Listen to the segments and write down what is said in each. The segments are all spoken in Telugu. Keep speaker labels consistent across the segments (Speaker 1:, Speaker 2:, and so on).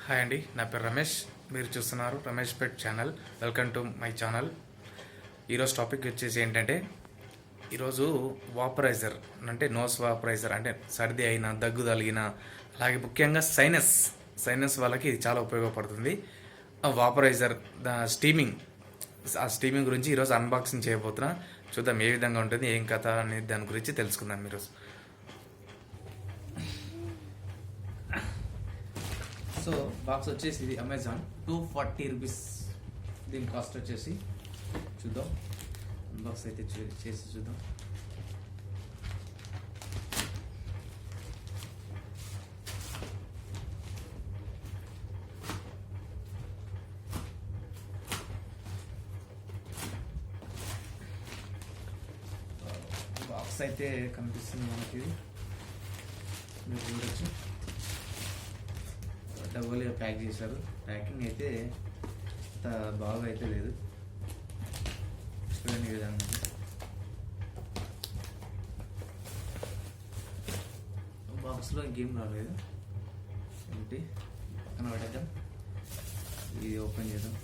Speaker 1: హాయ్ అండి, నా పేరు రమేష్. మీరు చూస్తున్నారు Ramesh pet channel. Welcome to my channel. ఈరోజు టాపిక్ వచ్చేసి ఏంటంటే, ఈరోజు వాపరైజర్ అంటే నోస్ వాపరైజర్ అంటే సర్ది అయినా దగ్గు తగిలిన, అలాగే ముఖ్యంగా సైనస్ వాళ్ళకి ఇది చాలా ఉపయోగపడుతుంది. వాపరైజర్ ఆ స్టీమింగ్ గురించి ఈరోజు అన్బాక్సింగ్ చేయబోతున్నా. చూద్దాం ఏ విధంగా ఉంటుంది, ఏం కథ అనేది దాని గురించి తెలుసుకుందాం ఈరోజు. సో బాక్స్ వచ్చేసి ఇది అమెజాన్ 240 రూపీస్ దీని కాస్ట్ వచ్చేసి. చూద్దాం అన్బాక్స్ అయితే చేసి చూద్దాం. బాక్స్ అయితే కనిపిస్తుంది మనకి, మీరు చూడొచ్చు. డబ్బులుగా ప్యాక్ చేశారు. ప్యాకింగ్ అయితే అంత బాగా అయితే లేదు, చూడండి విధంగా. బాక్స్లో ఇంకేం రాలేదు, ఏంటి పక్కన పడేద్దాం. ఇది ఓపెన్ చేద్దాం.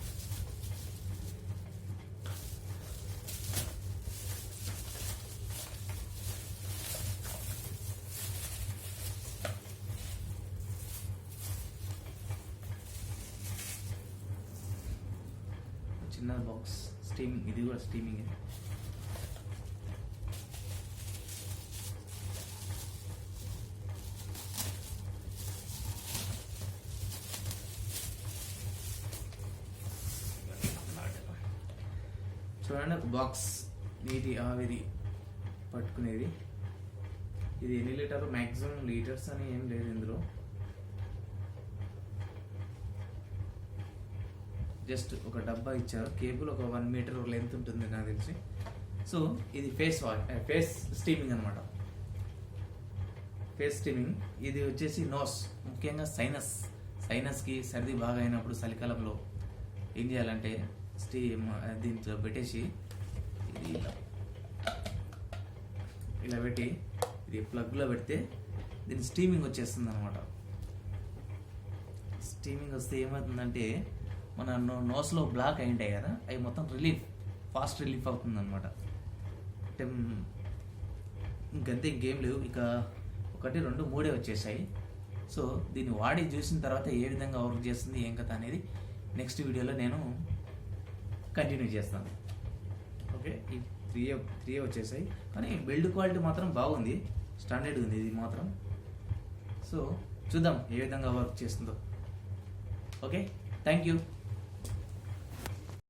Speaker 1: చిన్న బాక్స్ స్టీమింగ్, ఇది కూడా స్టీమింగ్. చూడండి, ఒక బాక్స్ నీటి ఆవిరి పట్టుకునేది. ఇది ఎన్ని లీటర్, మ్యాక్సిమం లీటర్స్ అని ఏం లేదు ఇందులో. జస్ట్ ఒక డబ్బా ఇచ్చారు. కేబుల్ ఒక 1 మీటర్ లెంత్ ఉంటుంది నాకు తెలిసి. సో ఇది ఫేస్ స్టీమింగ్ అనమాట. Face steaming. ఇది వచ్చేసి నోస్, ముఖ్యంగా సైనస్కి సర్ది బాగా అయినప్పుడు చలికాలంలో ఏం చేయాలంటే దీంట్లో పెట్టేసి ఇది ఇలా పెట్టి ఇది ప్లగ్లో పెడితే దీని స్టీమింగ్ వచ్చేస్తుంది అనమాట. స్టీమింగ్ వస్తే ఏమవుతుందంటే, మన నోస్లో బ్లాక్ అయి ఉంటాయి కదా, అవి మొత్తం ఫాస్ట్ రిలీఫ్ అవుతుంది అనమాట. అంటే ఇంకంతే, ఇంకేం లేవు. ఇక 1, 2, 3 వచ్చేసాయి. సో దీన్ని వాడి చూసిన తర్వాత ఏ విధంగా వర్క్ చేస్తుంది, ఏం కథ అనేది నెక్స్ట్ వీడియోలో నేను కంటిన్యూ చేస్తాను. ఓకే, ఈ 3 వచ్చేసాయి. కానీ బిల్డ్ క్వాలిటీ మాత్రం బాగుంది, స్టాండర్డ్ ఉంది ఇది మాత్రం. సో చూద్దాం ఏ విధంగా వర్క్ చేస్తుందో. Okay, thank you.